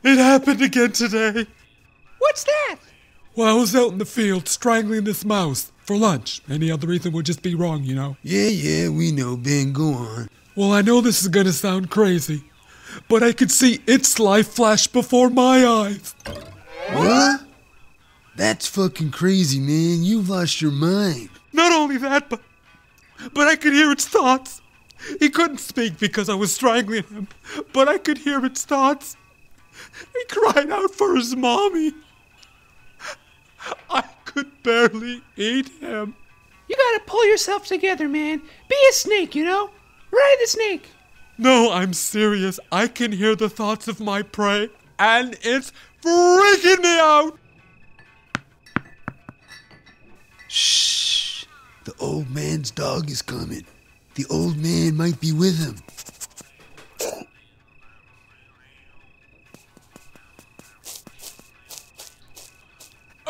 It happened again today. What's that? Well, I was out in the field strangling this mouse for lunch. Any other reason would just be wrong, you know. Yeah, we know, Ben. Go on. Well, I know this is gonna sound crazy, but I could see its life flash before my eyes. What? That's fucking crazy, man. You've lost your mind. Not only that, but I could hear its thoughts. He couldn't speak because I was strangling him, but I could hear its thoughts. He cried out for his mommy. I could barely eat him. You gotta pull yourself together, man. Be a snake, you know? Ride the snake. No, I'm serious. I can hear the thoughts of my prey, and it's freaking me out. Shh. The old man's dog is coming. The old man might be with him.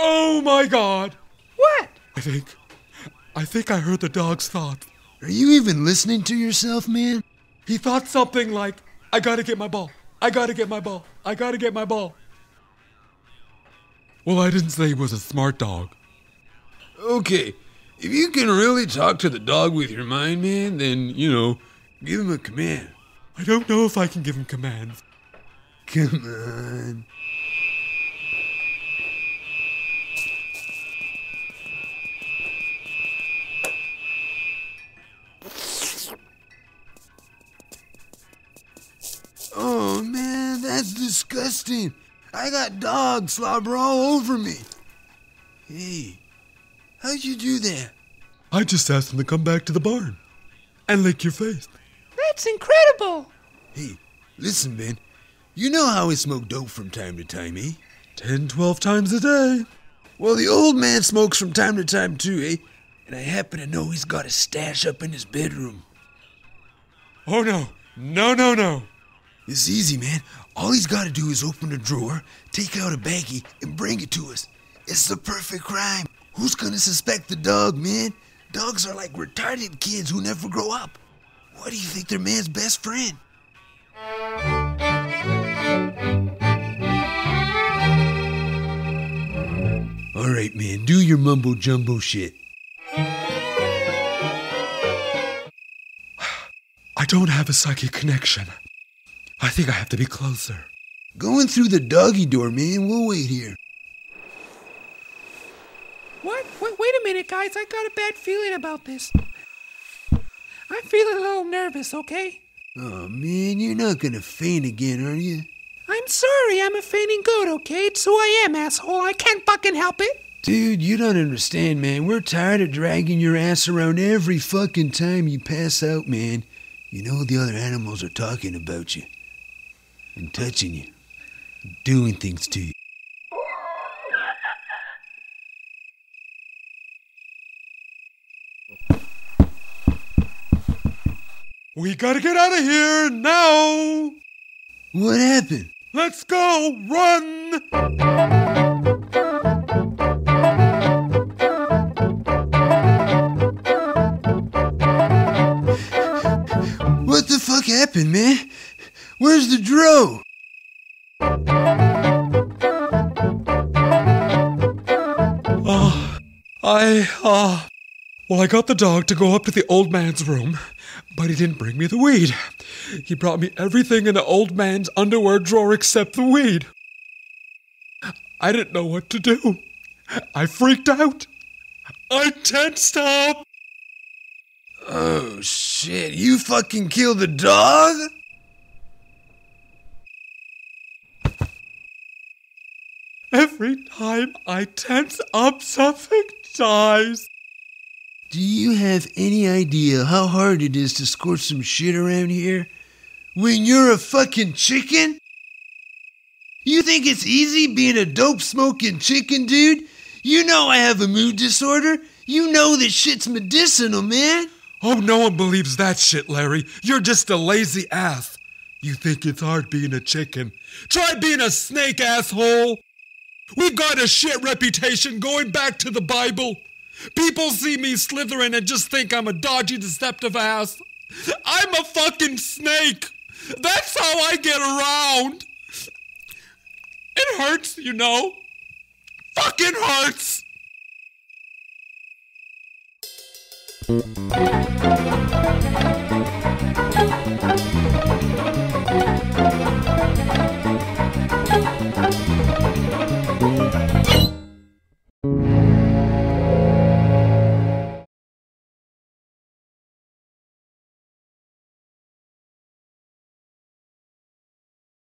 Oh my God! What? I think I heard the dog's thoughts. Are you even listening to yourself, man? He thought something like, I gotta get my ball. I gotta get my ball. I gotta get my ball. Well, I didn't say he was a smart dog. Okay, if you can really talk to the dog with your mind, man, then, give him a command. I don't know if I can give him commands. Come on. Oh, man, that's disgusting. I got dog slobber all over me. Hey, how'd you do that? I just asked him to come back to the barn and lick your face. That's incredible. Hey, listen, Ben. You know how I smoke dope from time to time, eh? 10, 12 times a day. Well, the old man smokes from time to time too, eh? And I happen to know he's got a stash up in his bedroom. Oh, no. No. It's easy, man. All he's got to do is open a drawer, take out a baggie, and bring it to us. It's the perfect crime. Who's gonna suspect the dog, man? Dogs are like retarded kids who never grow up. What do you think they're man's best friend? All right, man, do your mumbo-jumbo shit. I don't have a psychic connection. I think I have to be closer. Going through the doggy door, man. We'll wait here. What? Wait a minute, guys. I got a bad feeling about this. I'm feeling a little nervous, okay? Oh, man, you're not gonna faint again, are you? I'm sorry. I'm a fainting goat, okay? It's who I am, asshole. I can't fucking help it. Dude, you don't understand, man. We're tired of dragging your ass around every fucking time you pass out, man. You know the other animals are talking about you. And touching you. Doing things to you. We gotta get out of here now! What happened? Let's go! Run! What the fuck happened, man? Where's the dro? Well, I got the dog to go up to the old man's room, but he didn't bring me the weed. He brought me everything in the old man's underwear drawer except the weed. I didn't know what to do. I freaked out. I tensed up. Oh, shit. You fucking killed the dog? If Every time I tense up, something dies. Do you have any idea how hard it is to score some shit around here? When you're a fucking chicken? You think it's easy being a dope-smoking chicken, dude? You know I have a mood disorder. You know this shit's medicinal, man. Oh, no one believes that shit, Larry. You're just a lazy ass. You think it's hard being a chicken. Try being a snake, asshole. We've got a shit reputation going back to the Bible. People see me slithering and just think I'm a dodgy, deceptive ass. I'm a fucking snake. That's how I get around. It hurts, you know. Fucking hurts.